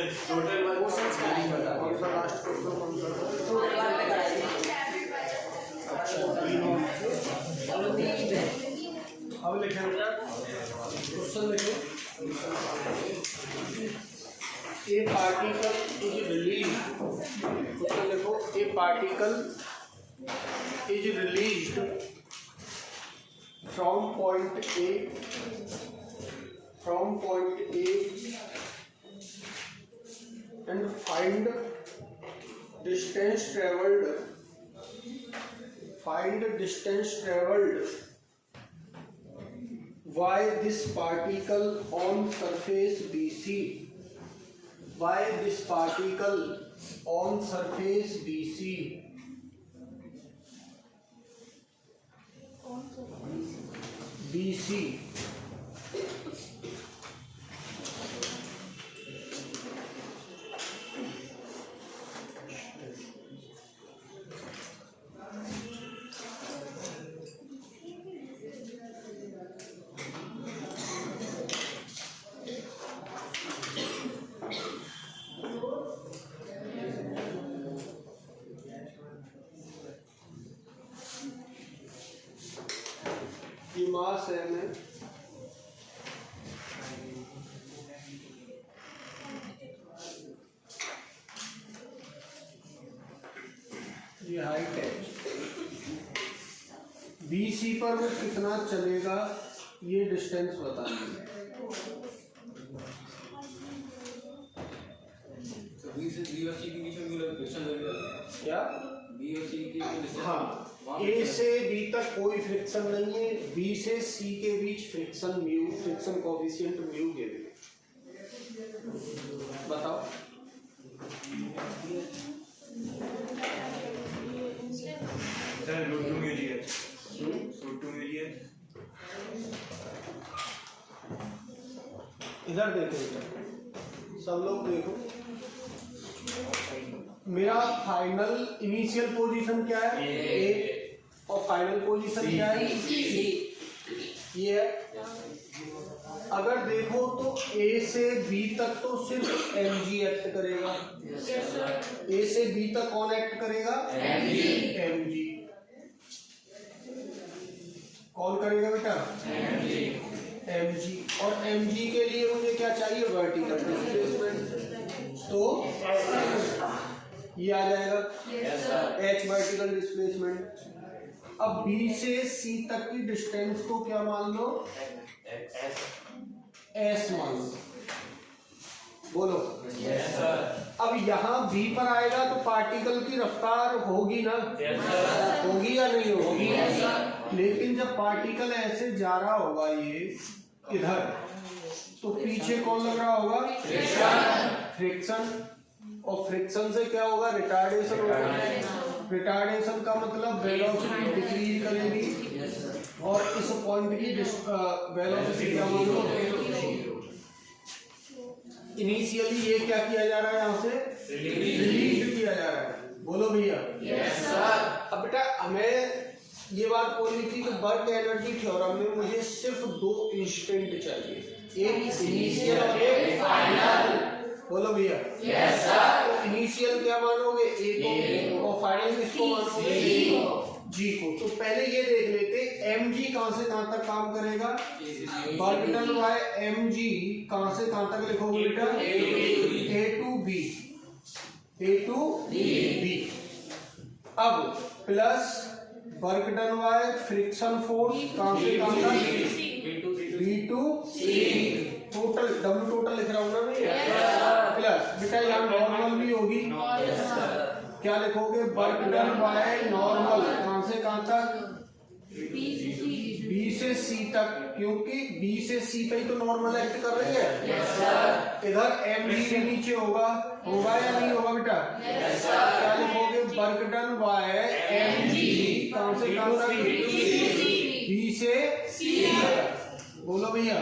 अब लिखें क्वेश्चन लिखो। A particle is release, question लिखो, a particle is released from point A and find distance traveled by this particle on surface BC, ये मास है में ये हाइट है, BC पर वो कितना चलेगा ये डिस्टेंस बताना है। क्या हाँ, A से B तक कोई फ्रिक्शन नहीं है, B से C के बीच फ्रिक्शन कोएफिशिएंट म्यू के लिए बताओ। इधर देखो, सब लोग देखो, मेरा फाइनल इनिशियल पोजीशन क्या है ए और फाइनल पोजीशन क्या है ये है। अगर देखो तो ए से बी तक तो सिर्फ mg एक्ट करेगा, ए से बी तक कौन एक्ट करेगा? mg। कौन करेगा बेटा? mg। और mg के लिए मुझे क्या चाहिए? वर्टिकल डिस्प्लेसमेंट, तो ये आ जाएगा h वर्टिकल डिस्प्लेसमेंट। अब B से C तक की डिस्टेंस को क्या मान लो? S मान लो, बोलो। yes, sir। अब यहाँ B पर आएगा तो पार्टिकल की रफ्तार होगी ना? yes, होगी या नहीं होगी? yes, लेकिन जब पार्टिकल ऐसे जा रहा होगा ये इधर, तो पीछे कौन लग रहा होगा? फ्रिक्शन। और फ्रिक्शन से क्या होगा? रिटार्डेशन होगा। रिटार्डेशन का मतलब वेलोसिटी डिक्रीज करेगी और इस पॉइंट की वेलोसिटी क्या मानो? इनिशियली ये क्या किया जा रहा है? यहाँ से रिलीज किया जा रहा है, बोलो भैया। yes, अब बेटा हमें ये बात बोलनी थी कि वर्क एनर्जी थ्योरम में मुझे सिर्फ 2 इंस्टेंट चाहिए, एक इनिशियल और एक फाइनल, बोलो भैया। yes, तो इनिशियल क्या मानोगे? ए को, और फाइनल किसको मानोगे? जी को। तो पहले ये देख लेते mg कहां से कहां तक काम करेगा? वर्क डन बाय mg कहां से कहां तक लिखोगे बेटा? a to b। अब plus work done by friction force कहां से कहां तक? b to c। Total W total लिख रहा हूं ना मैं, प्लस बेटा यहाँ नॉर्मल भी होगी, क्या लिखोगे? वर्क डन बाय नॉर्मल कहां से कहां तक? बी से सी तक, क्योंकि बी से सी पे ही तो नॉर्मल एक्ट कर रही है। इधर mg के नीचे होगा या नहीं होगा बेटा? क्या लिखोगे? वर्क डन बाय mg कहां से कहां तक? बी से सी तक, बोलो भैया।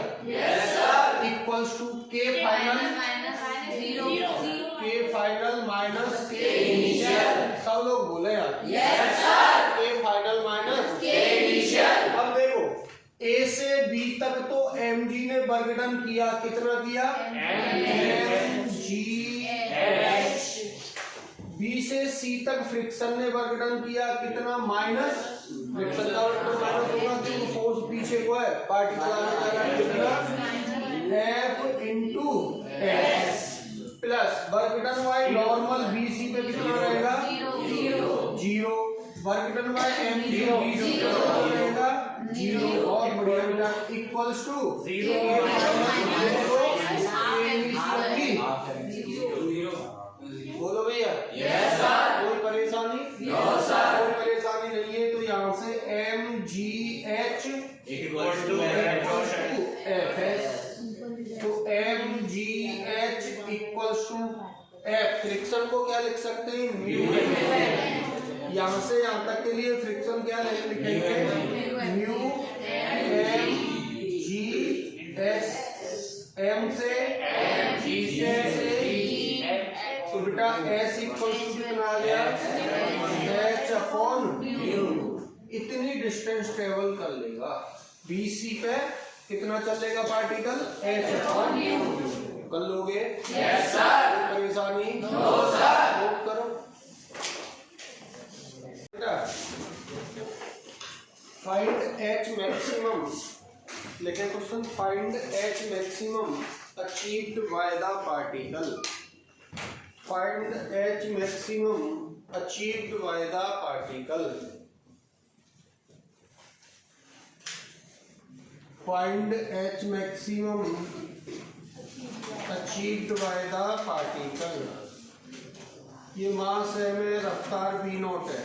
इक्वल्स टू के फाइनल माइनस के इनिशियल। सब लोग बोले यार के फाइनल माइनस के इनिशियल। अब देखो ए से बी तक तो mg ने वर्क डन किया, कितना किया? mg तक फ्रिक्शन ने वर्क डन किया कितना, माइनस, फ्रिक्शन का वर्क डन माइनस होगा क्योंकि फोर्स पीछे को है, पार्टिकल आगे जा रहा है कितना, F into S plus work done by normal BC पे कितना रहेगा, 0, वर्क डन बाय MG रहेगा 0 और बढ़िया बेटा इक्वल्स टू 0। बोलो भैया यस सर, कोई परेशानी, नो सर, कोई परेशानी नहीं है। तो यहाँ से MGH इक्वल्स टू FS, तो MGH equals to F, friction को क्या लिख सकते हैं, म्यू, यहाँ से यहाँ तक के लिए फ्रिक्शन क्या लिखेंगे, म्यू MGS, M से G से तो बेटा S इक्वल टू कितना आ गया, H अपॉन म्यू। इतनी डिस्टेंस ट्रेवल कर लेगा BC पे, कितना चलेगा पार्टिकल, H अपॉन म्यू। कर लोगे यस सर, परेशानी नो सर, नोट करो बेटा। फाइंड H मैक्सिमम, लेकिन question find H maximum achieved by the particle, find H maximum achieved by the particle, find H maximum achieved by the particle। ये मास है में रफ्तार V0 है,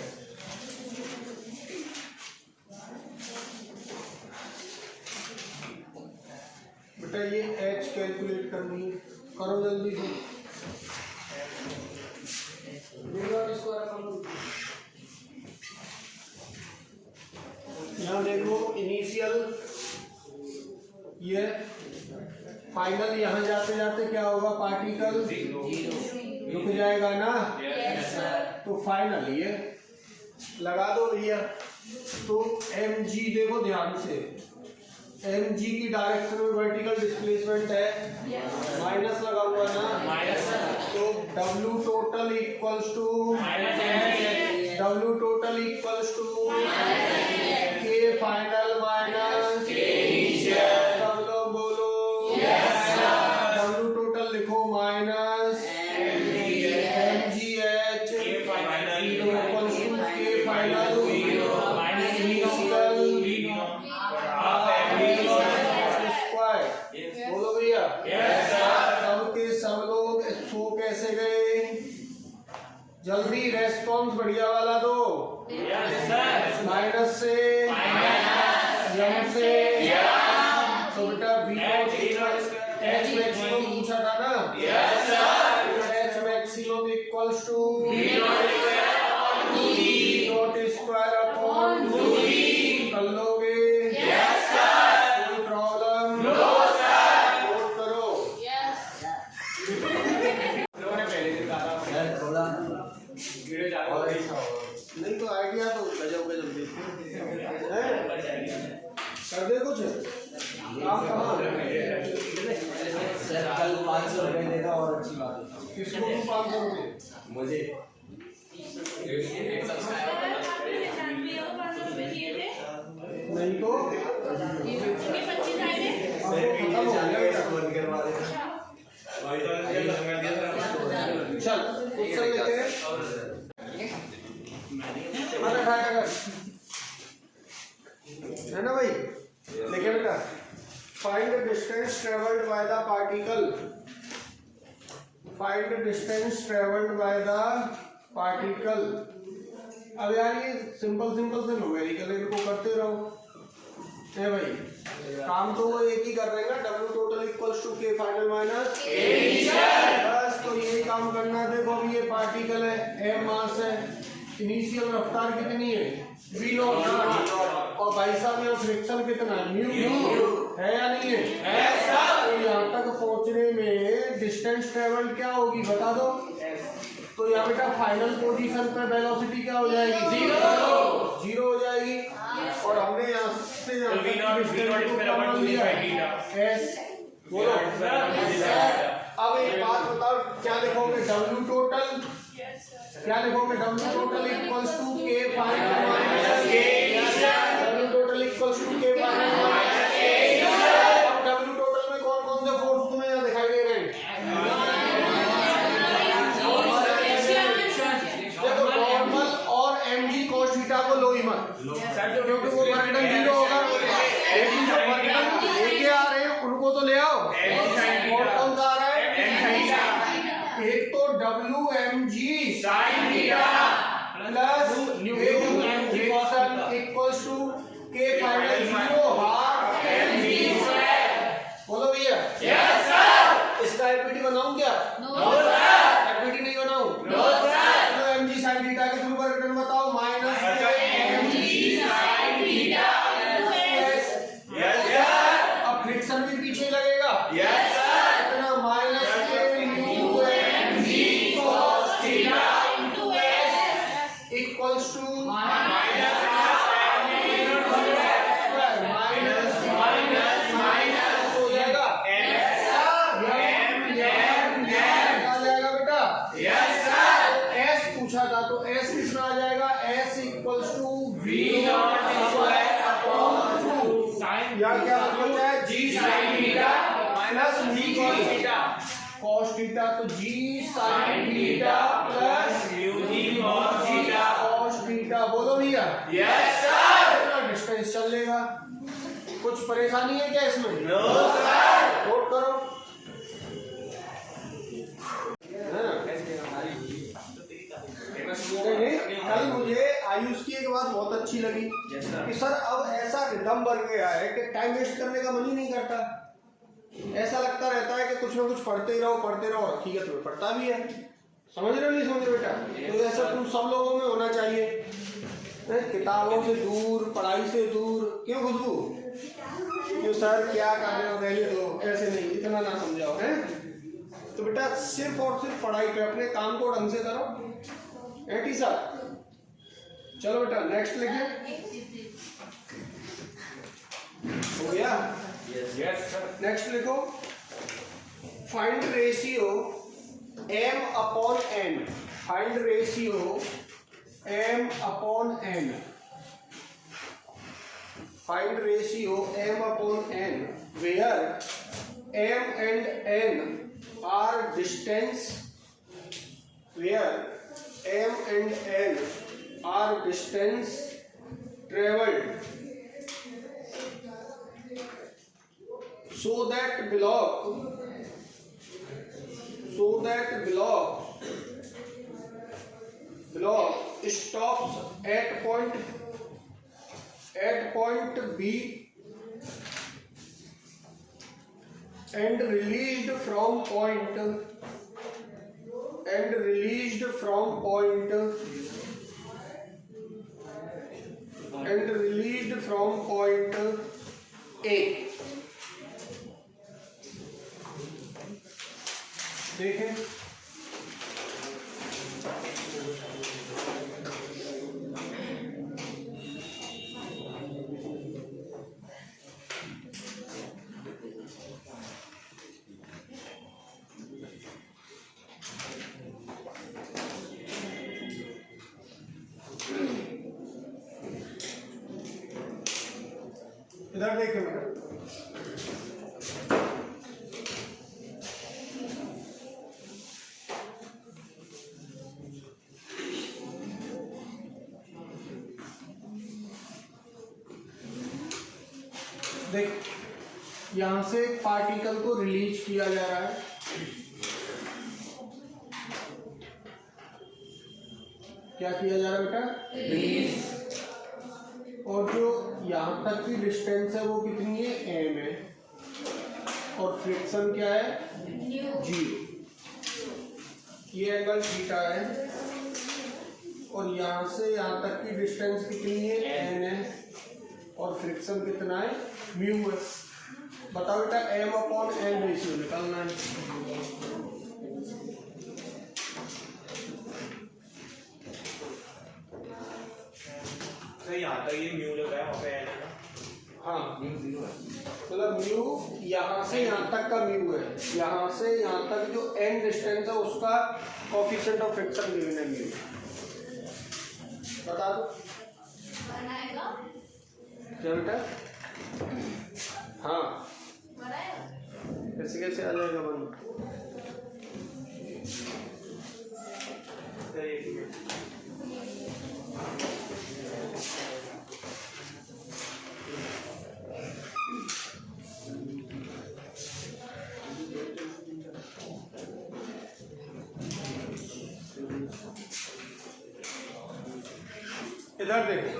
बेटा ये H कैलकुलेट करनी है, करो जल्दी से। यहाँ देखो इनिशियल, ये फाइनल, यहाँ जाते जाते क्या होगा, पार्टिकल रुक जाएगा ना, तो फाइनल ये लगा दो भैया। तो mg देखो ध्यान से, mg की डायरेक्शन में वर्टिकल डिस्प्लेसमेंट है, माइनस लगा हुआ ना, तो W total equals to K final minus K initial, सब लोग बोलो यस सर। W टोटल लिखो minus MGH equals to K final square. बोलो भैया यस सर। सब के सब लोग सो कैसे गए, जल्दी रेस्पॉन्स बढ़िया वाला दो, माइनस से M से, तो बेटा H मैक्सिमम पूछा था ना, H maximum equals to V0 square upon 2D, कर लोगे कोई प्रॉब्लम, नोट करो। नहीं तो आइडिया तो गजब गजब देते कर दे कुछ काम कहाँ सर, कल 500 रुपए देगा और अच्छी बात है। किसको 500 रुपए, मुझे नहीं तो बंद करवा देगा। चल उससे लेके मत उठाया कर, है ना भाई। देखिए बेटा, find the distance travelled by the particle, find the distance travelled by the particle. अब यार ये सिंपल सिंपल से न्यूमेरिकल इनको करते रहो, है भाई। काम तो वो एक ही कर रहे हैं ना, W total equals to K final minus K initial, बस तो ये काम करना। देखो अभी ये पार्टिकल है, M मास है, इनिशियल रफ्तार कितनी है V0, और भाई साहब यहाँ फ्रिक्शन कितना है म्यू, है या नहीं है, तो यहाँ तक पहुंचने में डिस्टेंस ट्रेवल क्या होगी बता दो। तो यहाँ बेटा फाइनल पोजीशन पे वेलोसिटी क्या हो जाएगी, 0 हो जाएगी। और हमने यहाँ से S बोलो। अब एक बात बताओ, क्या लिखोगे, W टोटल क्या लिखोगे? W total equals to K final minus K initial। W total equals to K final minus K initial। अब W total में कौन कौन से फोर्स तुम्हें यहाँ दिखाई दे रहे हैं? देखो नॉर्मल और mg cos थीटा को लो ही मत, क्योंकि वो वर्कडन 0 होगा। लेकिन जो वर्कडन लेके आ रहे हैं उनको तो ले आओ। और कौन सा आ रहा है? एक तो WMG sin theta plus friction equals to K final 0 half mg square. बोलो भैया। Yes sir. इसका एफपीटी बनाऊं क्या? No sir. एफपीटी नहीं बनाऊं? No sir. तो mg sin थीटा के थ्रू वर्कडन बताओ minus mg sin theta. Yes sir. अब फ्रिक्शन भी पीछे लगेगा। Yes sir. इतना माइनस equals to minus हो जाएगा। बेटा S पूछा था तो S कितना आ जाएगा? S equals to V naught square upon 2। या क्या बचा है? G sin theta minus V cos theta. cos theta तो G sin theta plus G cos theta. cos theta बोलो भैया। Yes sir. डिस्टेंस चल लेगा। कुछ परेशानी है क्या इसमें? No sir. नोट करो। कल मुझे आयुष की एक बात बहुत अच्छी लगी कि सर अब ऐसा रिदम बन गया है कि टाइम वेस्ट करने का मन ही नहीं करता। ऐसा लगता रहता है कि कुछ ना कुछ पढ़ते ही रहो और हकीकत में पढ़ता भी है। समझ रहे हो नहीं समझ रहे बेटा? तो ऐसा तुम सब लोगों में होना चाहिए, किताबों से दूर, पढ़ाई से दूर। क्यों खुशबू? क्यों सर क्या कर रहे हो? रहने दो, ऐसे नहीं, इतना ना समझाओ है। तो बेटा सिर्फ और सिर्फ पढ़ाई पे अपने काम को ढंग से करो। एटी सर चलो बेटा नेक्स्ट लिखिए। हो गया? Yes sir. नेक्स्ट लिखो find ratio m upon n। Find ratio m upon n। Find ratio m upon n where m and n are distance, where m and n are distance traveled so that block stops at point B and released from point A। देखें इधर देखें बेटा। देख यहां से particle को release किया जा रहा है। क्या किया जा रहा है बेटा? रिलीज। और जो यहां तक की डिस्टेंस है वो कितनी है? m है। और फ्रिक्शन क्या है? g। ये एंगल थीटा है। और यहां से यहां तक की डिस्टेंस कितनी है? n है। और फ्रिक्शन कितना है? म्यू है। बताओ बेटा m अपॉन n रेशियो निकालना है। यहाँ तक ये म्यू लग रहा है, वहाँ पे n है ना? हाँ मतलब म्यू यहाँ से यहाँ तक का म्यू है, यहाँ से यहाँ तक जो एंड डिस्टेंस है उसका कोएफिशिएंट ऑफ फ्रिक्शन गिवन है म्यू। बता दो क्या बेटा? हाँ कैसे कैसे आ जाएगा बन? इधर देखो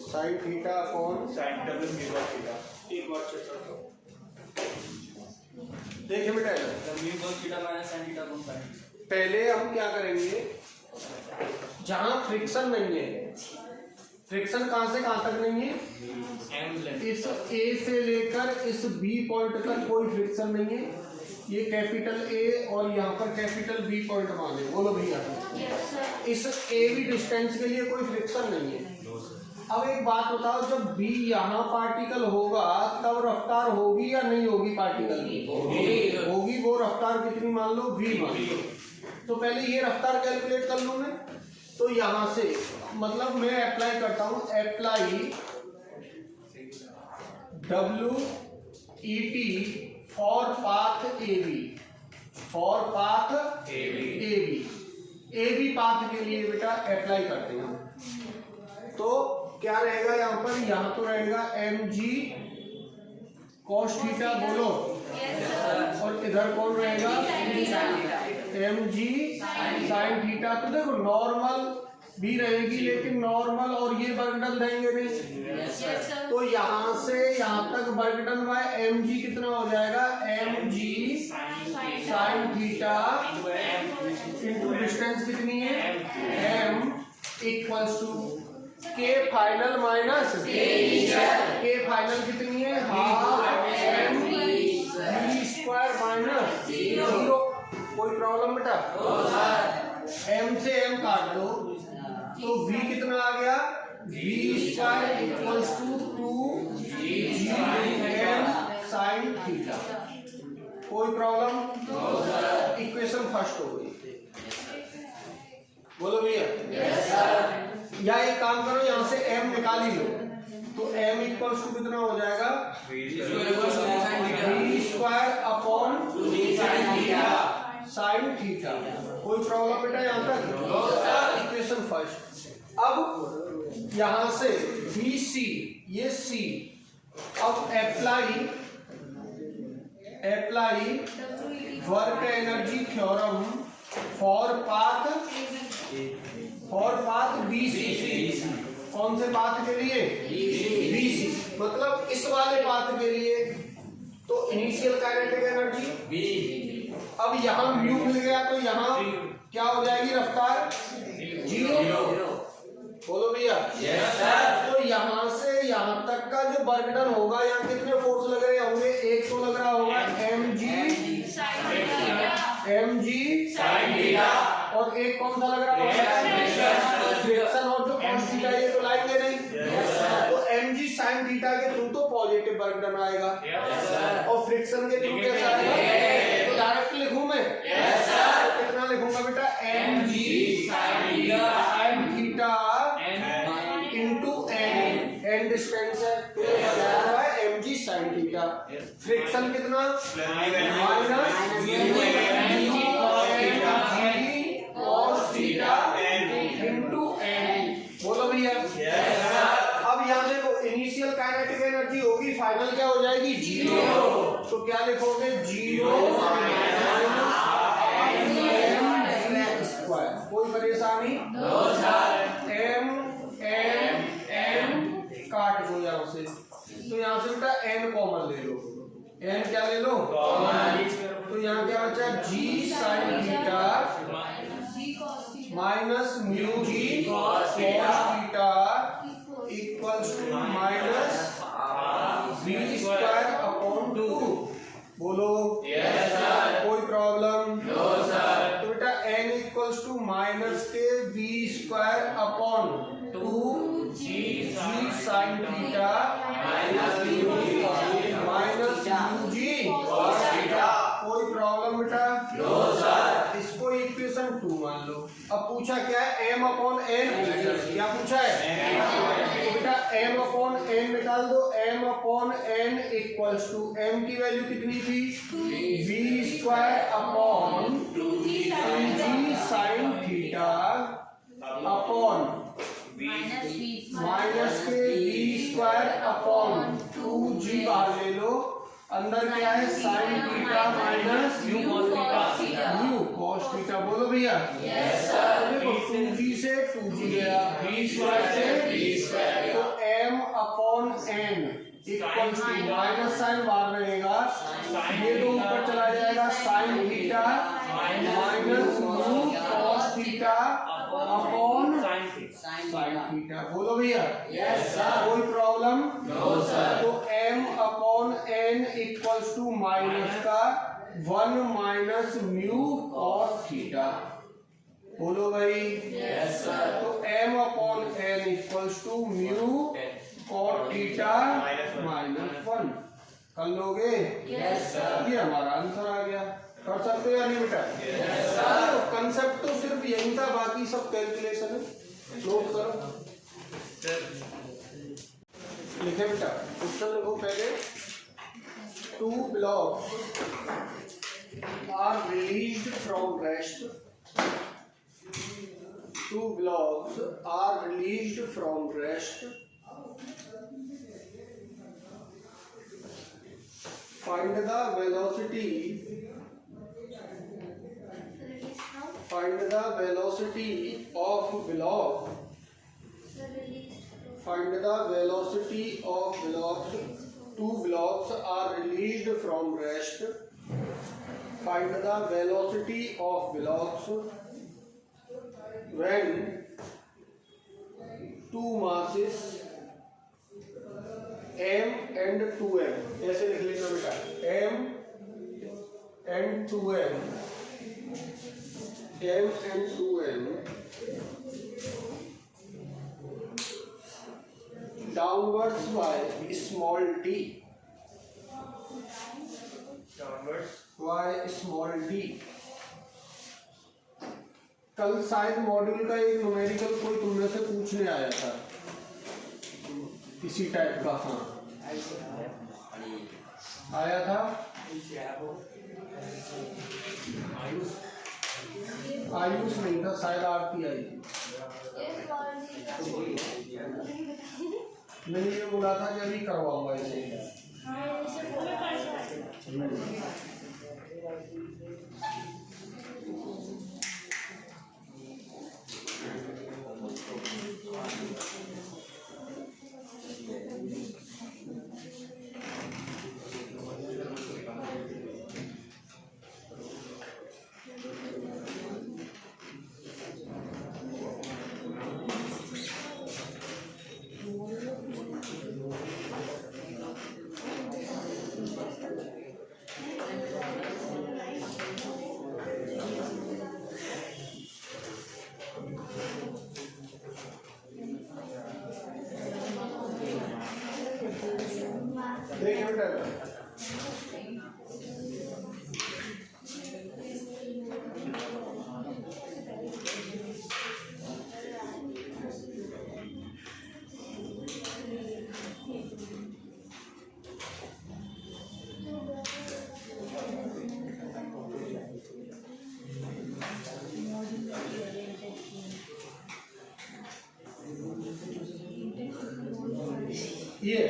sign theta upon sine theta plus mu cos theta. एक और चेक करता हूँ। देखिए बेटा mu cos theta minus sign theta upon sign. पहले हम क्या करेंगे, जहां फ्रिक्शन नहीं है, फ्रिक्शन कहां से कहां तक नहीं है, इस ए से लेकर इस बी पॉइंट तक कोई फ्रिक्शन नहीं है। ये कैपिटल ए और यहाँ पर कैपिटल बी पॉइंट माने। बोलो भैया इस ए बी डिस्टेंस के लिए कोई फ्रिक्शन नहीं है। अब एक बात बताओ, जब बी यहाँ पार्टिकल होगा तब रफ्तार होगी या नहीं होगी? पार्टिकल की होगी। वो रफ्तार कितनी मान लो? v मान लो। तो पहले ये रफ्तार कैलकुलेट कर लूं मैं। तो यहाँ से मतलब मैं अप्लाई करता हूँ, apply WET for path AB, for path AB path के लिए बेटा अप्लाई करते हैं। तो क्या रहेगा यहाँ पर? यहाँ तो रहेगा mg cos थीटा, बोलो। और इधर कौन रहेगा? mg sin theta. तो देखो नॉर्मल भी रहेगी, लेकिन नॉर्मल और ये वर्क डन देंगे नहीं। तो यहाँ से यहाँ तक वर्क डन बाय mg कितना हो जाएगा? mg sin theta into distance कितनी है? m equals to k final minus k final कितनी है? Half m v square minus 0। कोई प्रॉब्लम बेटा? m से m काट दो तो v कितना आ गया? v square equals to 2gm sin theta. कोई प्रॉब्लम? इक्वेशन फर्स्ट हो गई। बोलो भैया। या एक काम करो, यहाँ से m निकाल ही लो। तो m इक्वल्स टू कितना हो जाएगा? v square upon sine theta. कोई प्रॉब्लम बेटा यहाँ तक? Equation first. अब यहाँ से BC, ये C, अब apply work energy theorem for path BC। कौन से पाथ के लिए? BC। मतलब इस वाले पाथ के लिए। तो इनिशियल काइनेटिक एनर्जी, अब यहाँ म्यू मिल गया तो यहाँ क्या हो जाएगी? रफ्तार 0। बोलो भैया। तो यहाँ से यहाँ तक का जो वर्क डन होगा, यहाँ कितने फोर्स लग रहे होंगे? एक तो लग रहा होगा mg sin थीटा, और एक कौन सा लग रहा होगा? फ्रिक्शन। और जो cos थीटा ये तो लाएंगे नहीं। तो mg sin थीटा के थ्रू तो पॉजिटिव वर्क डन आएगा, और फ्रिक्शन के थ्रू कैसा आएगा? तो डायरेक्ट लिखूं मैं? तो कितना लिखूंगा बेटा? mg sin theta into N distance है तो mg sin थीटा। फ्रिक्शन कितना? Minus cos theta into N. बोलो भैया। अब यहाँ देखो इनिशियल काइनेटिक एनर्जी होगी, फाइनल क्या हो जाएगी? 0। तो क्या लिखोगे? 0 स्क्वायर। कोई परेशानी? m काट दो यहाँ से। तो यहाँ से बेटा n कॉमन ले लो। n क्या ले लो? तो यहाँ क्या बचा? g sin theta minus mu g cos theta कोई प्रॉब्लम? तो बेटा n इक्वल्स टू माइनस के V square upon 2g sine theta minus यूजी कॉस थीटा। कोई प्रॉब्लम बेटा? इसको इक्वेशन 2 मान लो। अब पूछा क्या है? m upon n। क्या पूछा है? तो बेटा m अपॉन n निकाल दो। m upon n equals to m की वैल्यू कितनी थी? v square upon 2g sine theta upon minus के v स्क्वायर अपॉन 2g बाहर ले लो। अंदर क्या है? Sine theta minus mu cos theta. बोलो भैया। देखो 2g से 2g गया, v स्क्वायर से v स्क्वायर, तो m upon n equals to minus sine बाहर रहेगा, ये तो ऊपर चला जाएगा, sine theta minus mu cos theta upon sine theta. बोलो भैया। कोई प्रॉब्लम? तो m upon n equals to minus का 1 माइनस म्यू कॉस थीटा। बोलो भाई। तो m upon n equals to mu cos theta minus 1 कर लोगे? ये हमारा आंसर आ गया। कर सकते हो या नहीं बेटा? कंसेप्ट तो सिर्फ यही था, बाकी सब कैलकुलेशन है। नोट करो, लिखे बेटा। क्वेश्चन लिखो पहले। 2 blocks are released from rest. 2 blocks are released from rest. Find the velocity. Find the velocity of block. Find the velocity of blocks. 2 blocks are released from rest. Find the velocity of blocks when 2 masses m and 2m। ऐसे लिख लेना बेटा, m and 2m, m and 2m downwards by small d, downwards by small d। कल शायद module का एक numerical कोई तुमने से पूछने आया था इसी टाइप का। हाँ आया था। आयुष नहीं था, शायद आरती आई थी। मैंने ये बोला था कि अभी करवाऊंगा इसे। देखिए बेटा, ये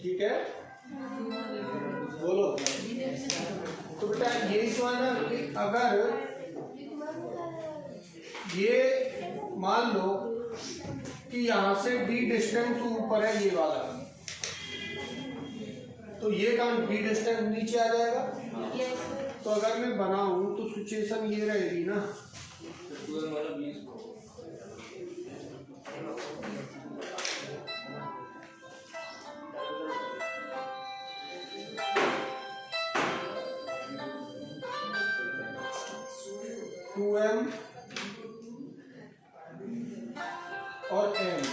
ठीक है। बोलो। तो बेटा यही तो है ना कि अगर ये मान लो कि यहाँ से d डिस्टेंस ऊपर है, ये वाला, तो ये काम d डिस्टेंस नीचे आ जाएगा। तो अगर मैं बनाऊं तो सिचुएशन ये रहेगी ना, 2m और m,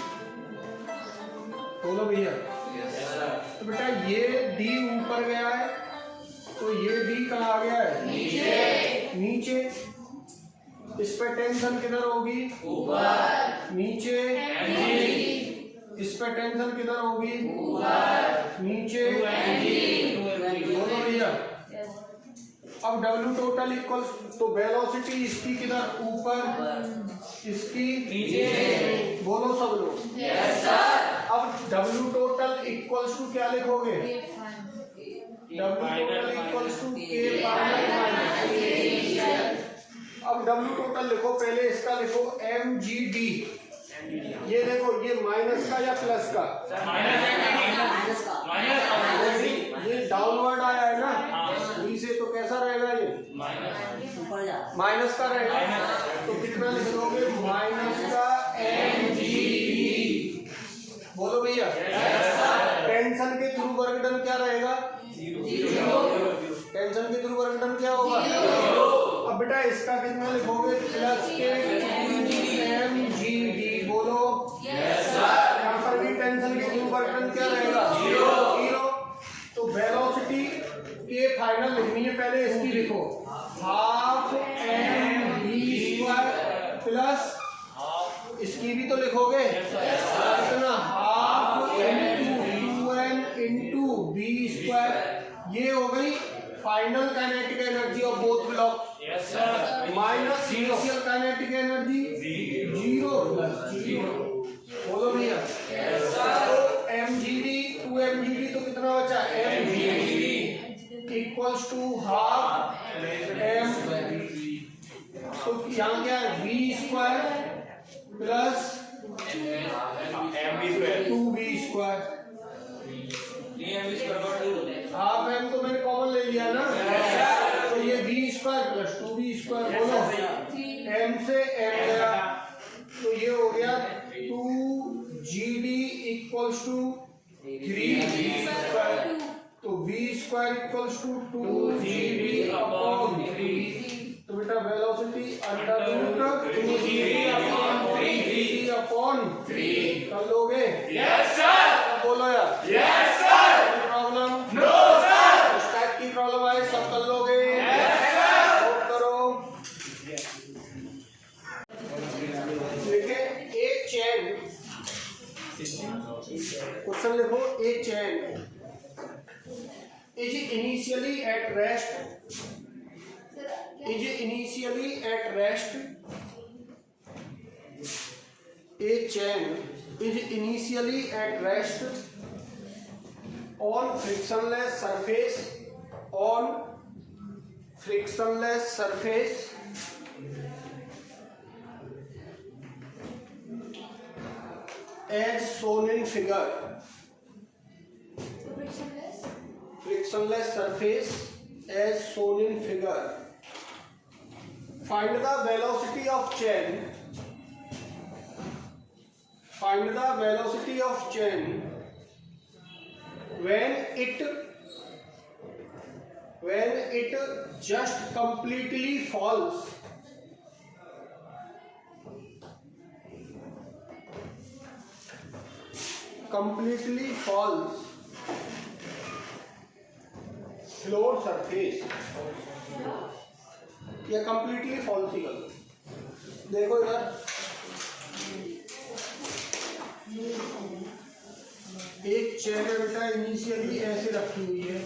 बोलो भैया। तो बेटा ये d ऊपर गया है, तो ये d कहाँ आ गया है? नीचे। इस पे टेंशन किधर होगी? ऊपर। नीचे। इस पे टेंशन किधर होगी? ऊपर। नीचे। बोलो भैया। अब W टोटल इक्वल, तो वेलोसिटी इसकी किधर? ऊपर, इसकी नीचे। बोलो सब लोग। Yes sir. अब W टोटल इक्वल्स टू क्या लिखोगे? W total equals to K final minus. अब W टोटल लिखो, पहले इसका लिखो mgd। ये देखो, ये माइनस का या प्लस का? माइनस का। ये डाउनवर्ड आया है ना, V से, तो कैसा रहेगा ये? माइनस का रहेगा। तो कितना लिख दोगे? माइनस का mgd। बोलो भैया। टेंशन के थ्रू वर्क डन क्या रहेगा? 0। टेंशन के थ्रू वर्क डन क्या होगा? 0। अब बेटा इसका कितना लिखोगे? प्लस के mgd। बोलो। Yes sir. यहाँ पर भी टेंशन के थ्रू वर्क डन क्या रहेगा? 0। तो वेलोसिटी के फाइनल लिखनी है, पहले इसकी लिखो, हाफ mv² प्लस इसकी भी तो लिखोगे कितना? Half m2n into v²। ये हो गई final kinetic energy of both block. Minus initial kinetic energy 0 plus 0। बोलो भैया। तो mgd 2mgd, तो कितना बचा? mgd equals to half m, तो यहाँ क्या है? v² plus 2v²। Half m तो मैंने कॉमन ले लिया ना, तो ये v² प्लस 2v²। बोलो। m से m गया, तो ये हो गया 2gd इक्वल्स टू 3v²। तो v² equals to 2gd upon 3। तो बेटा velocity under root 2gd upon 3 कर लोगे? Yes sir. बोलो यार। Yes sir. Problem? No sir. उस टाइप की प्रॉब्लम आए सब कर लोगे? Yes sir. नोट करो। देखिए, एक चैन, क्वेश्चन लिखो, ए चैन is initially at rest, is initially at rest, a chain is initially at rest on frictionless surface, on frictionless surface as shown in figure. Frictionless surface as shown in figure. Find the velocity of chain. Find the velocity of chain when it just completely falls. Completely falls. Floor surface या completely false ही कर। देखो इधर, एक chair है बेटा, initially ऐसे रखी हुई है,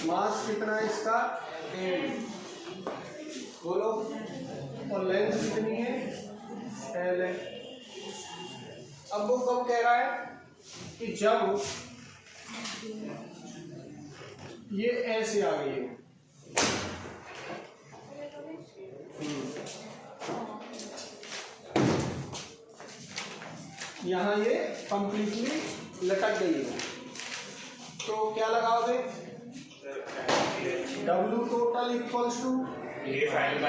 मास कितना है इसका? 10। बोलो। और लेंथ कितनी है? L है। अब वो कब कह रहा है कि जब ये ऐसे आ गई है, यहाँ ये कंप्लीटली लटक गई है, तो क्या लगाओगे? W total equals to K final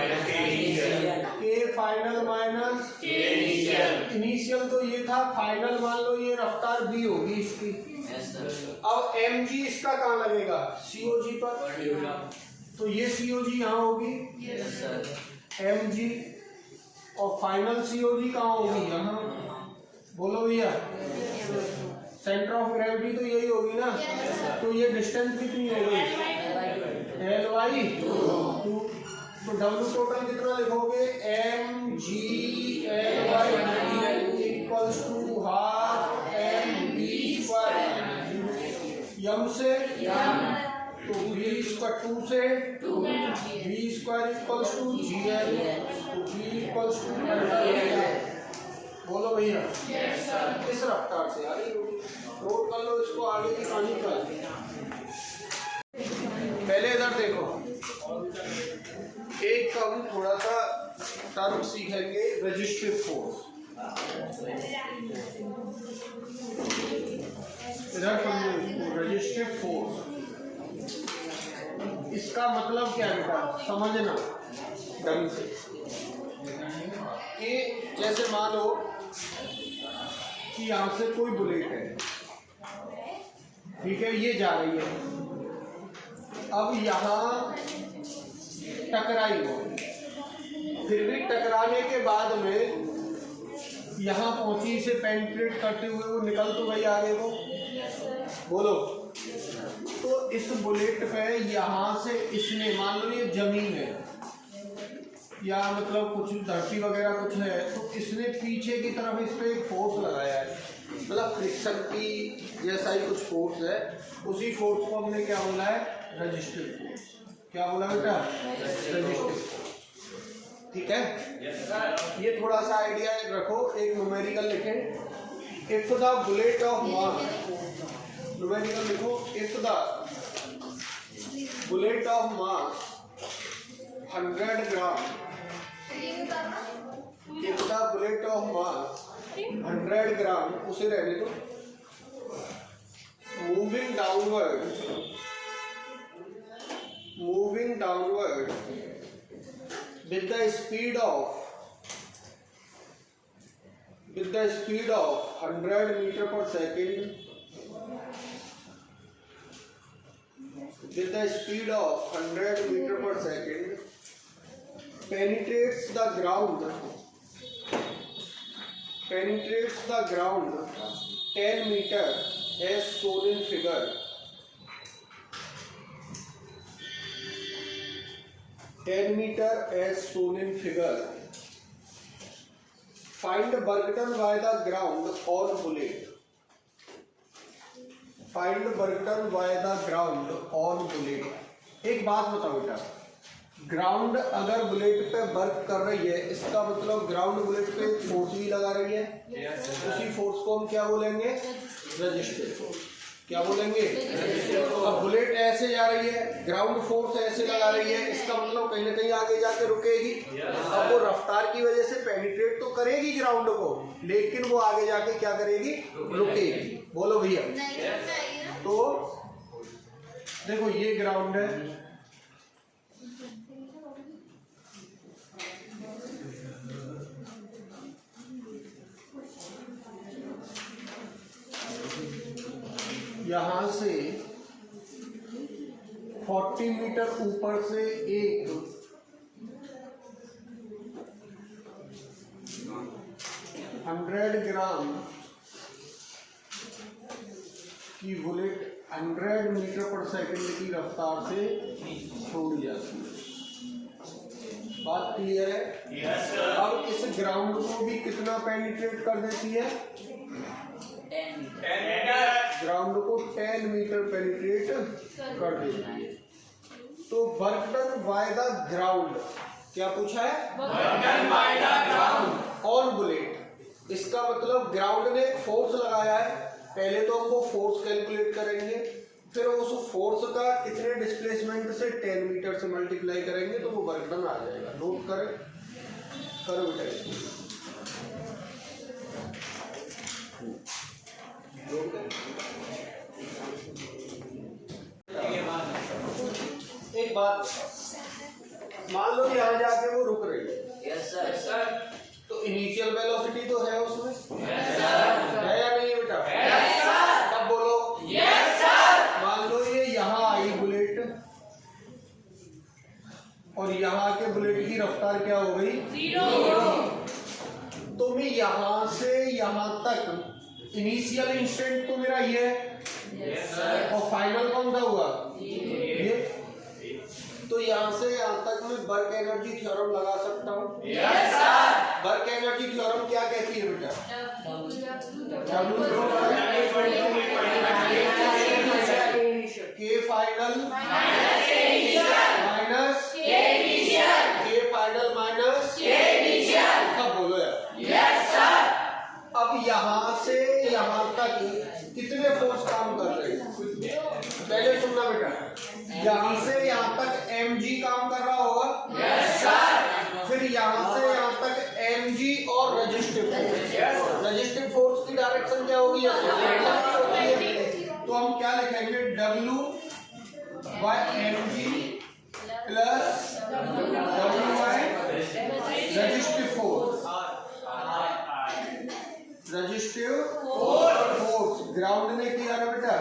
minus K initial. Initial तो ये था, फाइनल मान लो ये रफ्तार v होगी इसकी। अब mg इसका कहाँ लगेगा? COG पर। तो ये COG यहाँ होगी mg, और फाइनल COG कहाँ होगी? यहाँ। बोलो भैया, सेंटर ऑफ ग्रेविटी तो यही होगी ना। तो ये डिस्टेंस कितनी होगी? Ly 2। तो W टोटल कितना लिखोगे? mg Ly equals to half mv square. M से तो v स्क्वायर 2 से v square equals to gl, तो v इक्वल्स टू। बोलो भैया, इस रफ्तार से यार नोट कर लो इसको, आगे की कहानी कर। पहले इधर देखो, एक हम थोड़ा सा टर्म सीखेंगे, रेजिस्टिव फोर्स। इधर समझो इसको, रेजिस्टिव फोर्स, इसका मतलब क्या बेटा? समझना ढंग से कि जैसे मान लो कि यहाँ से कोई बुलेट है, ठीक है, ये जा रही है, अब यहाँ टकराई हो, फिर भी टकराने के बाद में यहाँ पहुंची, इसे पेनिट्रेट करते हुए वो निकल तो गई आगे को। बोलो, तो इस बुलेट पे यहाँ से इसने, मान लो ये जमीन है या मतलब कुछ धरती वगैरह कुछ है, तो इसने पीछे की तरफ इस पे एक फोर्स लगाया है, मतलब फ्रिक्शन की जैसा ही कुछ फोर्स है। उसी फोर्स को हमने क्या बोला है? Resistive force. क्या बोला बेटा? Resistive force. ठीक है, ये थोड़ा सा आइडिया रखो। एक न्यूमेरिकल लिखें, if the bullet of mass, numerical लिखो, if the bullet of mass 100 gram, if the bullet of mass 100 gram, उसे रहने दो, moving downward with the speed of 100 meter per second, with the speed of 100 meter per second, penetrates the ground 10 meter as shown in figure. 10 meter as shown in figure. Find work done by the ground on bullet. Find work done by the ground on bullet. एक बात बताओ बेटा, ground अगर bullet पे work कर रही है, इसका मतलब ग्राउंड बुलेट पे फोर्स भी लगा रही है। उसी फोर्स को हम क्या बोलेंगे? Resistive force. क्या बोलेंगे? अब बुलेट ऐसे जा रही है, ग्राउंड फोर्स ऐसे लगा रही है, इसका मतलब कहीं ना कहीं आगे जाके रुकेगी। अब वो रफ्तार की वजह से पेनिट्रेट तो करेगी ग्राउंड को, लेकिन वो आगे जाके क्या करेगी? रुकेगी। बोलो भैया। तो देखो ये ग्राउंड है, यहाँ से 40 मीटर ऊपर से एक 100 ग्राम की बुलेट 100 मीटर पर सेकंड की रफ्तार से छोड़ी जाती है। बात क्लियर है? yes, अब इस ग्राउंड को भी कितना पेनिट्रेट कर देती है? 10 मीटर। ग्राउंड को 10 मीटर पेनिट्रेट कर देती है। तो work done by the ground, क्या पूछा है? Work done by the ground on bullet. इसका मतलब ग्राउंड ने एक फोर्स लगाया है। पहले तो हम वो फोर्स कैलकुलेट करेंगे, फिर उस फोर्स का कितने डिस्प्लेसमेंट से 10 मीटर से मल्टीप्लाई करेंगे तो वो वर्क डन आ जाएगा। नोट करें, करो बेटा। एक बात, मान लो यहाँ जाके वो रुक रही है। Yes sir. तो तो इनिशियल वेलोसिटी तो है उसमें, है या नहीं है बेटा? अब बोलो मान लो ये यहाँ आई बुलेट और यहाँ के बुलेट की रफ्तार क्या हो गई? 0। तो मैं यहाँ से यहाँ तक इनिशियल इंस्टेंट तो मेरा ये है और फाइनल कौन सा हुआ? ये। तो यहाँ से यहाँ तक मैं वर्क एनर्जी थ्योरम लगा सकता हूँ। वर्क एनर्जी थ्योरम क्या कहती है बेटा? के फाइनल माइनस के फाइनल माइनस सब बोलो यार। अब यहाँ से यहाँ तक कितने फोर्स काम कर रहे हैं? पहले सुनना बेटा, यहाँ से यहाँ तक mg काम कर रहा होगा, फिर यहाँ से यहाँ तक mg और रेजिस्टिव फोर्स। रेजिस्टिव फोर्स की डायरेक्शन क्या होगी? तो हम क्या लिखेंगे? W by mg plus W by resistive force. Resistive force ground ने किया ना बेटा?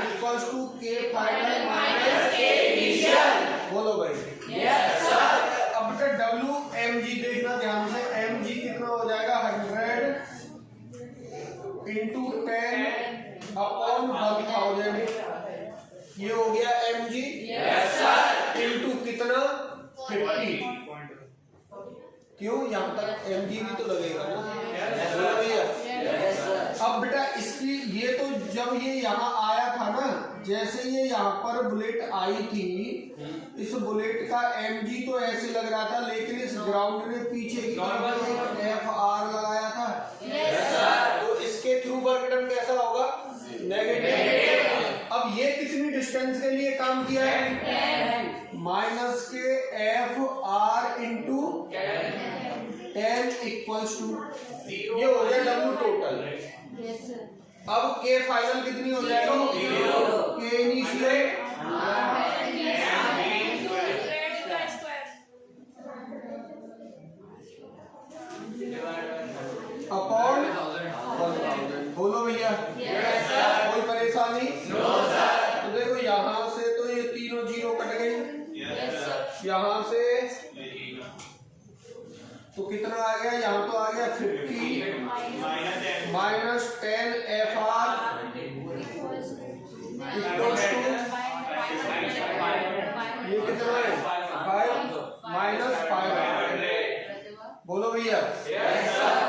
इक्वल्स टू के फाइनल माइनस के इनिशियल। बोलो भाई। अब बेटा डब्ल्यू एम जी देखना ध्यान से, एम जी कितना हो जाएगा? 100 इंटू 10 अपॉन 1000। ये हो गया एम जी इंटू कितना? 50। क्यों? यहाँ तक एम जी भी तो लगेगा ना भैया। अब बेटा इसकी ये तो जब ये यहाँ आया था ना, जैसे ये यहाँ पर बुलेट आई थी, इस बुलेट का एम जी तो ऐसे लग रहा था, लेकिन इस ग्राउंड ने पीछे की तरफ एफ आर लगाया था। तो इसके थ्रू वर्क डन कैसा होगा? नेगेटिव। अब ये कितनी डिस्टेंस के लिए काम किया है? माइनस के F R into 10 equals to, ये हो गया डब्ल्यू टोटल। अब के फाइनल कितनी हो जाएगी? के इनिशियल अपॉन 1000। बोलो भैया। कोई परेशानी? तो देखो यहाँ से तो ये तीनों जीरो कट गई, यहाँ से तो कितना आ गया? यहाँ तो आ गया 50 माइनस 10 एफ आर ये कितना है? 5 माइनस 5। बोलो भैया।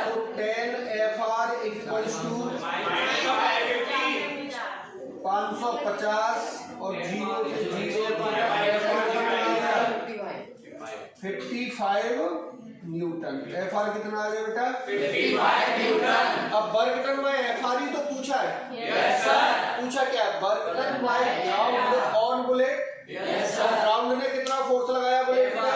तो 10 एफ आर इक्वल्स टू 550 और 0 से 0 55 न्यूटन। एफ आर कितना आ गया बेटा? 55 न्यूटन। अब work done by F R ही तो पूछा है। पूछा क्या? Work done by ground on bullet. Ground ने कितना फोर्स लगाया बुलेट पर?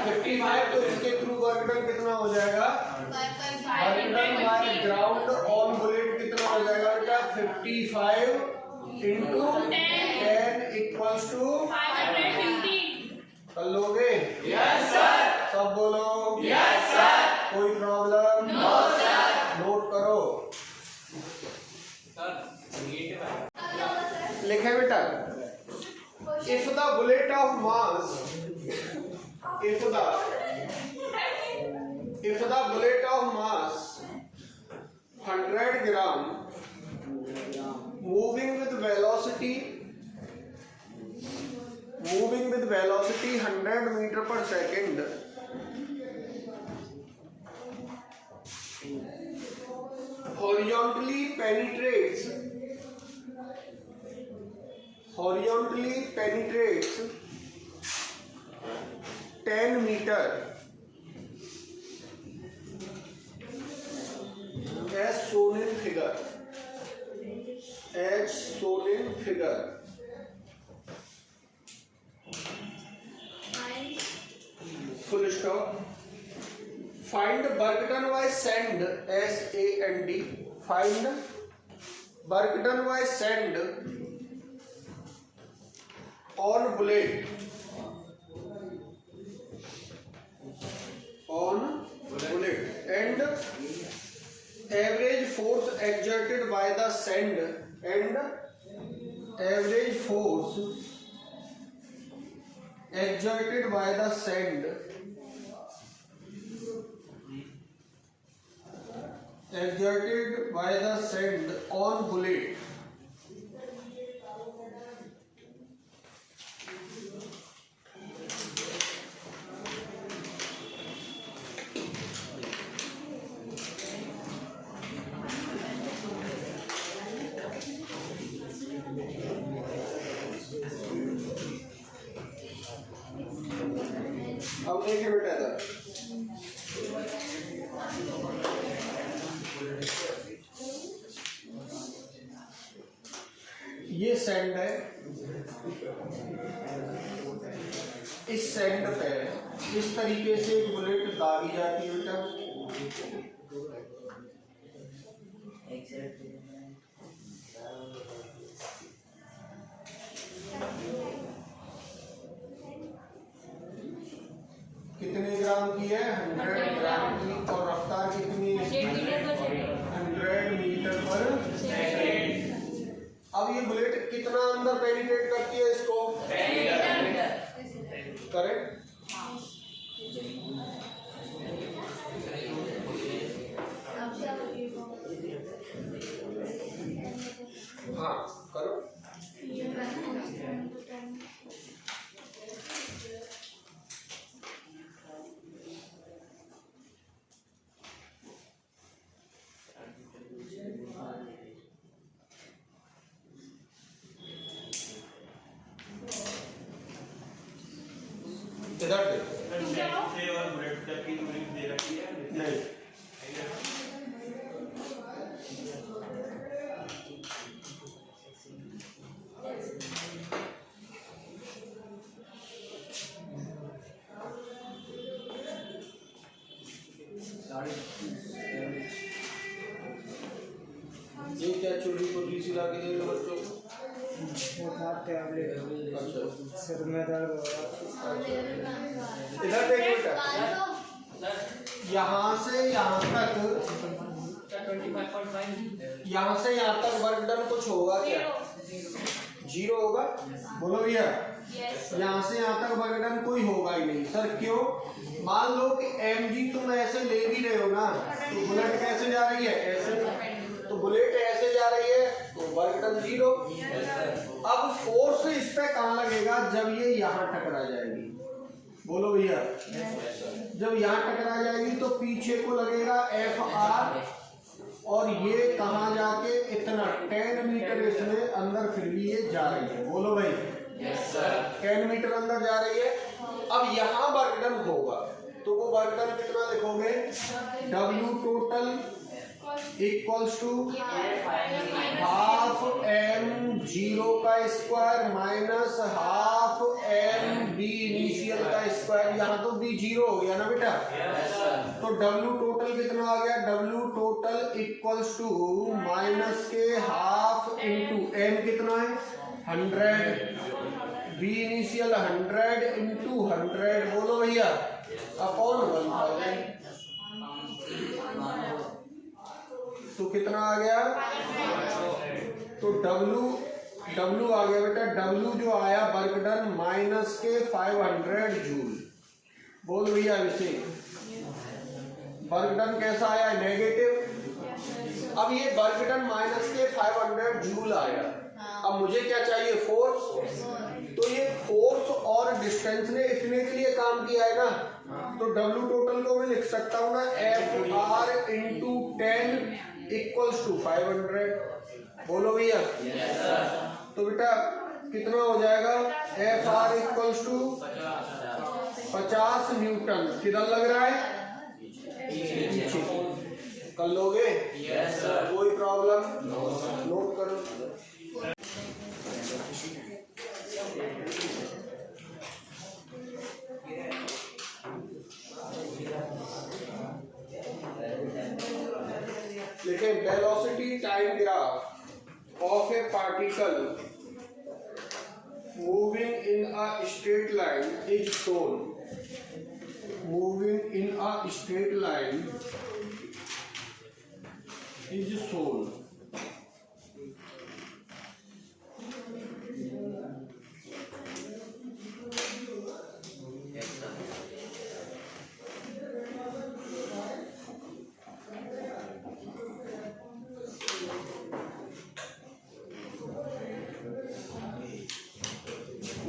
55। तो इसके थ्रू वर्क डन कितना हो जाएगा? Work done by ground on bullet कितना हो जाएगा बेटा? 55 इंटू 10 इक्वल्स टू 550। कर लोगे? सब बोलो। कोई प्रॉब्लम? नोट करो। लिखे बेटा, if the bullet of mass, if the bullet of mass 100 gram moving with velocity 100 metre per second horizontally penetrates 10 meter as shown in figure, full stop. Find work done by sand, SAND. Find work done by sand on bullet. bullet, and average force exerted by the sand, and average force exerted by the sand on bullet अब देखिए बेटा इधर ये sand है, इस sand पे इस तरीके से एक बुलेट दागी जाती है बेटा, कितने ग्राम की है? 100 ग्राम की, और रफ्तार कितनी है? 100 मीटर पर सेकंड। अब ये बुलेट कितना अंदर पेनिट्रेट करती है इसको? करेक्ट। हाँ करो। इधर नहीं, ये क्या चोरी पोटली सिला के दे रहे हो बच्चों को? अच्छा, सिर में दर्द हो रहा इधर देखो बेटा, यहाँ से यहाँ तक, यहाँ से यहाँ तक वर्क डन कुछ होगा क्या? 0 होगा। बोलो भैया, यहाँ से यहाँ तक वर्क डन कोई होगा ही नहीं। सर क्यों? मान लो कि mg तुम ऐसे ले भी रहे हो ना, तो बुलेट कैसे जा रही है? ऐसे। तो बुलेट ऐसे जा रही है तो वर्क डन 0। अब फोर्स इस पे कहाँ लगेगा? जब ये यहाँ टकरा जाएगी। बोलो भैया, जब यहाँ टकरा जाएगी तो पीछे को लगेगा Fr, और ये कहाँ जाके इतना 10 मीटर इसमें अंदर फिर भी ये जा रही है। बोलो भाई, 10 मीटर अंदर जा रही है। अब यहाँ वर्क डन होगा तो वो वर्क डन कितना लिखोगे? W total equals to half m0 का square minus half m b initial का स्क्वायर। यहाँ तो b 0 हो गया ना बेटा, तो W टोटल कितना आ गया? W total equals to minus के हाफ इंटू m कितना है? 100, b इनिशियल 100 इंटू 100। बोलो भैया, अपॉन 1000। तो कितना आ गया? तो W आ गया बेटा, W जो आया वर्क डन माइनस के 500 जूल। बोल भैया इसे, वर्क डन कैसा आया? नेगेटिव। अब ये वर्क डन माइनस के 500 जूल आया। अब मुझे क्या चाहिए? फोर्स। तो ये फोर्स और डिस्टेंस ने इतने के लिए काम किया है ना, तो W टोटल को मैं लिख सकता हूँ ना Fr इंटू 10 इक्वल्स टू 500। बोलो भैया। तो बेटा कितना हो जाएगा? Fr equals to 50 newton. किधर लग रहा है? पीछे। कर लोगे? कोई प्रॉब्लम? नोट करो। लेकिन velocity time graph of A particle moving in a straight line is shown. moving in a straight line is shown.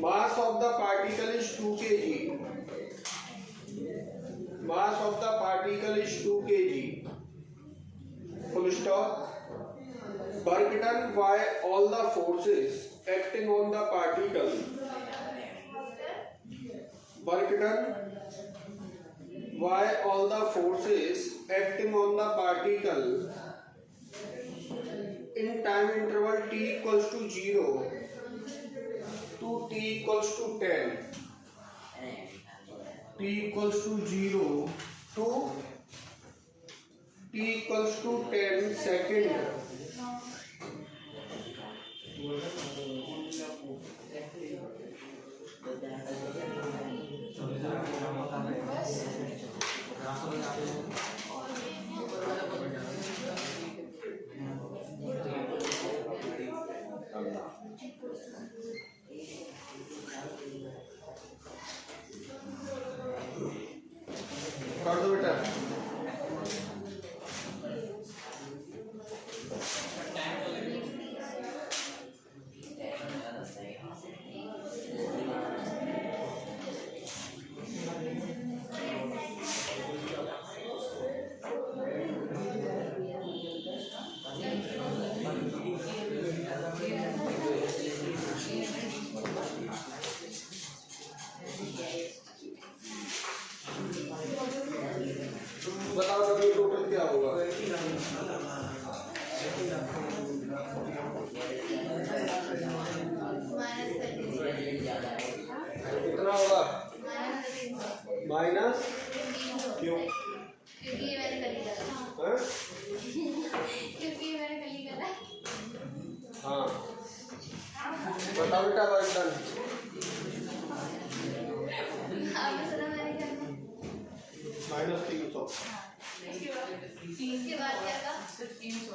Mass of the particle is 2 kg. Mass of the particle is 2 kg. Full stop. Work done by all the forces acting on the particle. Work done by all the forces acting on the particle in time interval t equals to 0 to t equals to 10. T equals to 0 to t equals to 10 second. कर दो बेटा। बताओ अभी total क्या होगा? कितना होगा? Minus क्यों? क्योंकि ये मैंने कल ही करा। हाँ? क्योंकि ये मैंने कल ही करा। हाँ बताओ बेटा वर्क डन। आपने सुना मैंने क्या कहा? माइनस 300। इसके बाद क्या कहा? 300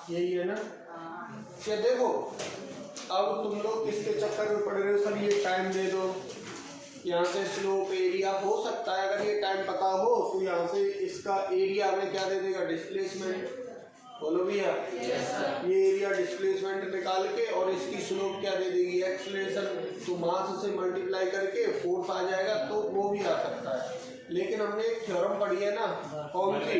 यही है ना? क्या देखो अब तुम लोग किसके चक्कर में पड़ रहे हो? सर ये टाइम दे दो, यहाँ से स्लोप एरिया हो सकता है। अगर ये टाइम पता हो तो यहाँ से इसका एरिया में क्या दे देगा? डिस्प्लेसमेंट। बोलो भैया। ये एरिया डिस्प्लेसमेंट निकाल के और इसकी स्लोप क्या दे देगी? एक्सलेशन। तो मास से मल्टीप्लाई करके फोर्स आ जाएगा, तो वो भी आ सकता है। लेकिन हमने एक थ्योरम पढ़ी है ना, कौन सी?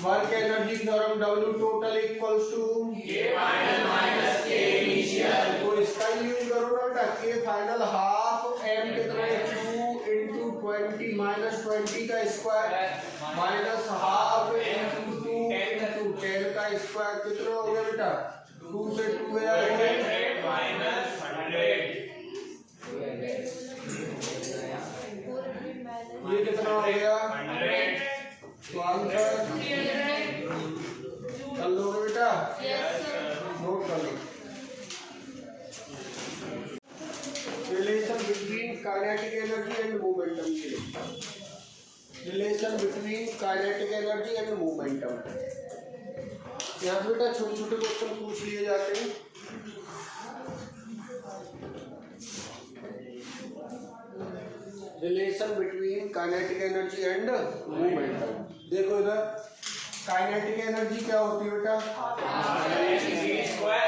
Work energy theorem. W total equals to K final minus K initial. तो इसका यूज करो ना बेटा। K फाइनल हाफ m कितना है? 2 into 20 माइनस 20 का square minus half into 2 into 10 का स्क्वायर। कितना हो गया बेटा? 2 से 2 है 100 माइनस 100। ये कितना हो गया? 100। तो आंसर कर लो बेटा। नोट कर लो। Relation between kinetic energy and momentum के लिए। Relation between kinetic energy and momentum. यहाँ पे बेटा छोटे छोटे क्वेश्चन पूछ लिए जाते हैं। Relation between kinetic energy and momentum. देखो इधर काइनेटिक एनर्जी क्या होती है बेटा?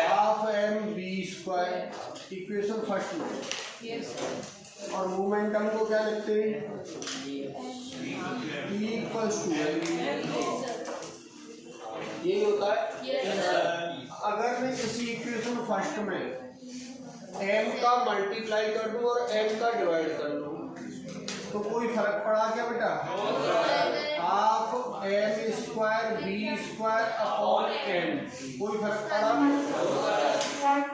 Half M V square. Equation first में। और मोमेंटम को क्या लिखते हैं? इक्वल्स टू यही होता है। अगर मैं किसी इक्वेशन फर्स्ट में m का मल्टीप्लाई कर दूं और m का डिवाइड कर दूं तो कोई फर्क पड़ा क्या बेटा? Half m square V square upon m। कोई फर्क पड़ा?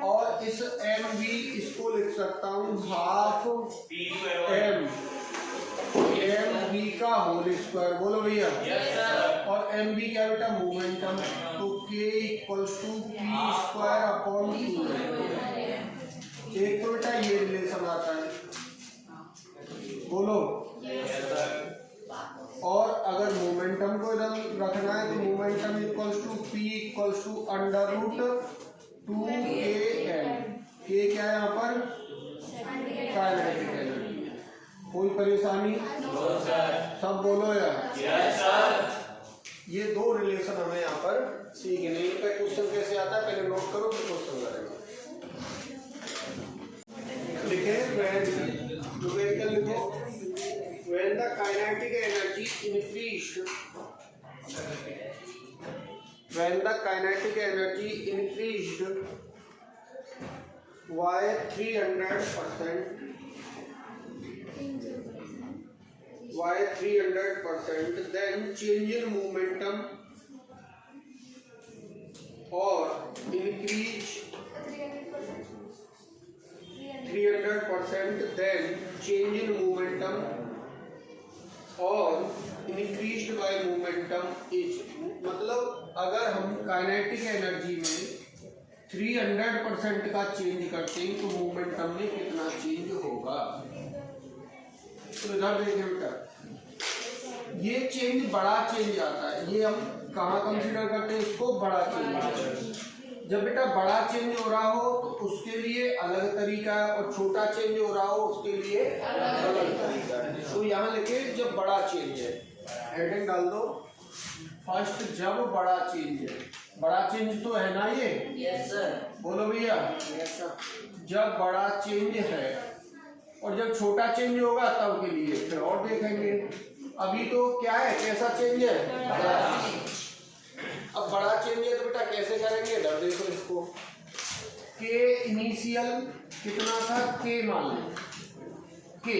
और इस m भी इसको लिख सकता हूँ हाफ m बी का होल स्क्वायर। बोलो भैया। और एम बी क्या बेटा? मोमेंटम। तो k equals to P square upon 2। एक तो बेटा ये रिलेशन आता है, बोलो। और अगर मोमेंटम को इधर रखना है तो momentum equals to P equals to under root 2kn। K क्या है यहाँ पर? Kinetic energy. कोई परेशानी? सब बोलो यार। ये दो रिलेशन हमें यहाँ पर सीखने। इनका क्वेश्चन कैसे आता है पहले नोट करो, फिर क्वेश्चन करेंगे। लिखे न्यूमेरिकल लिखो। When the kinetic energy increased, when the kinetic energy increased by 300%, then change in momentum or increase 300%, then change in momentum और इंक्रीज्ड बाय मोमेंटम इज। मतलब अगर हम काइनेटिक एनर्जी में 300% का चेंज करते हैं तो मोमेंटम में कितना चेंज होगा। तो इधर देखें बेटा, ये चेंज बड़ा चेंज आता है। ये हम कहाँ कंसीडर करते हैं इसको? बड़ा चेंज। जब बेटा बड़ा चेंज हो रहा हो तो उसके लिए अलग तरीका है, और छोटा चेंज हो रहा हो उसके लिए अलग तरीका है। तो यहाँ लिखे जब बड़ा चेंज है, हेडिंग डाल दो फर्स्ट, जब बड़ा चेंज है। बड़ा चेंज तो है ना ये? Yes sir. बोलो भैया। Yes sir. जब बड़ा चेंज है और जब छोटा चेंज होगा तब के लिए फिर और देखेंगे। अभी तो क्या है, कैसा चेंज है? अब बड़ा चेंज है तो बेटा कैसे करेंगे? इधर देखो इसको। के इनिशियल कितना था? के मान लो, के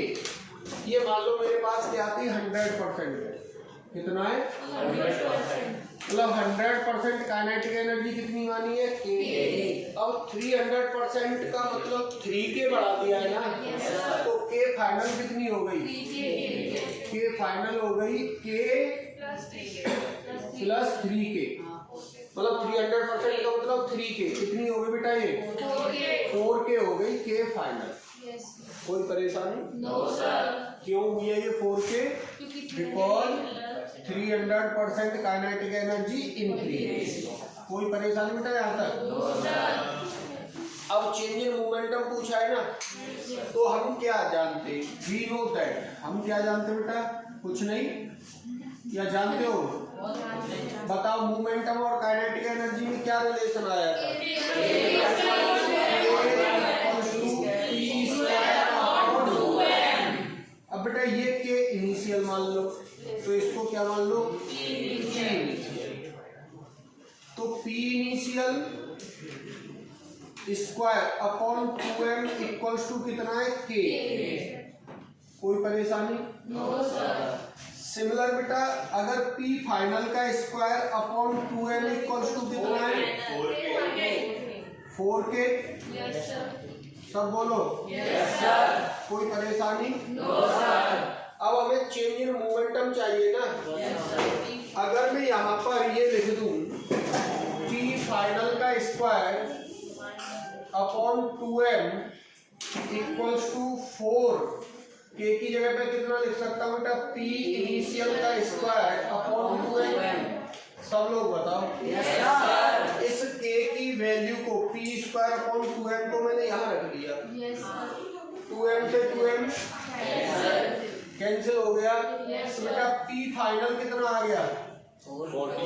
ये मान लो मेरे पास क्या थी? 100% है। कितना है? 100%। मतलब 100% काइनेटिक एनर्जी कितनी मानी है? के। अब 300% का मतलब 3 के बढ़ा दिया है ना, तो के फाइनल कितनी हो गई? के फाइनल हो गई के प्लस 3k। मतलब 300% का मतलब 3k। कितनी हो गई बेटा? ये 4k हो गई के फाइनल। कोई परेशानी? No sir. क्यों हुई है ये 4k? Because 300% kinetic energy increase. कोई परेशानी बेटा यहाँ तक? No sir. अब चेंज इन मोमेंटम पूछा है ना, तो हम क्या जानते? We know that. हम क्या जानते बेटा? कुछ नहीं, या जानते हो? बताओ मोमेंटम और काइनेटिक एनर्जी में क्या रिलेशन आया था? अब बेटा ये के इनिशियल मान लो, तो इसको क्या मान लो? इनिशियल। तो P initial square upon 2m equals to कितना है? के। कोई परेशानी? No sir. सिमिलर बेटा अगर P फाइनल का square upon 2m equals to कितना है? 4k। सब बोलो। Yes sir. कोई परेशानी? No sir. अब हमें चेंज इन मोमेंटम चाहिए ना। Yes sir. अगर मैं यहाँ पर ये लिख दूं P फाइनल का square upon 2m equals to 4, K की जगह पे कितना लिख सकता हूँ बेटा? पी इनिशियल का स्क्वायर अपॉन 2m। सब लोग बताओ। Yes sir. इस के की वैल्यू को पी स्क्वायर अपॉन 2m को मैंने यहाँ रख दिया। Yes sir. 2m से 2m कैंसिल हो गया। Yes sir. बेटा पी फाइनल कितना आ गया? 40।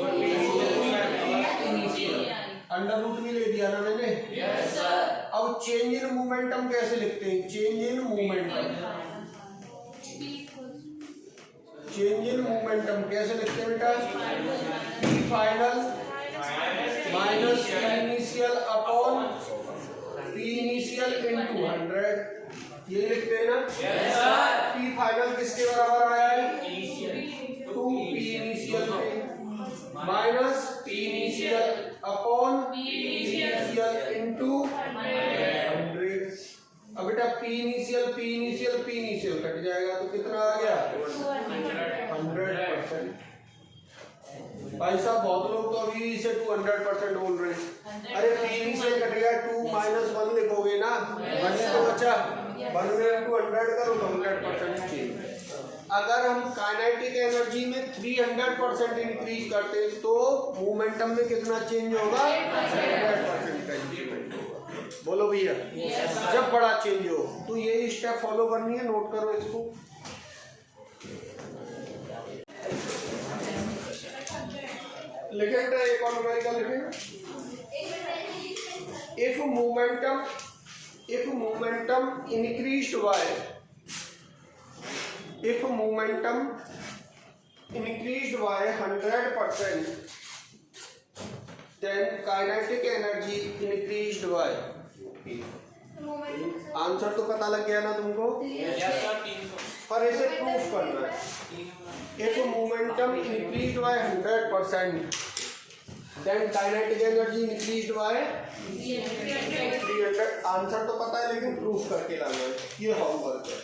अंडर रूट भी ले दिया ना मैंने। Yes sir. अब चेंज इन मोमेंटम कैसे लिखते हैं? Change in momentum, change in momentum कैसे लिखते हैं बेटा? P final minus P initial upon P initial into 100। ये लिखते हैं ना। Yes sir. पी फाइनल किसके बराबर आया है? 2 P initial minus P initial upon P initial into 100। अब बेटा पी इनिशियल कट जाएगा तो कितना आ गया? 100%। भाई साहब बहुत लोग तो अभी से 200% बोल रहे हैं। अरे 3 से कट गया 2 माइनस 1 लिखोगे ना, 1 तो बचा, 1 में 200 करो तो 100% चेंज। अगर हम काइनेटिक एनर्जी में 300% इंक्रीज करते हैं तो मोमेंटम में कितना चेंज होगा? 100% का इंक्रीमेंट होगा। बोलो भैया, जब बड़ा चेंज हो तो ये स्टेप फॉलो करनी है, नोट करो इसको। लिखे बेटा, एक और न्यूमेरिकल लिखे। if momentum increased by 100%, then kinetic energy increased by, answer तो पता लग गया ना तुमको? पर इसे प्रूफ करना है। if momentum increased by 100%, then kinetic energy increased by 300। Answer तो पता है लेकिन प्रूफ करके लाना है, ये होमवर्क है।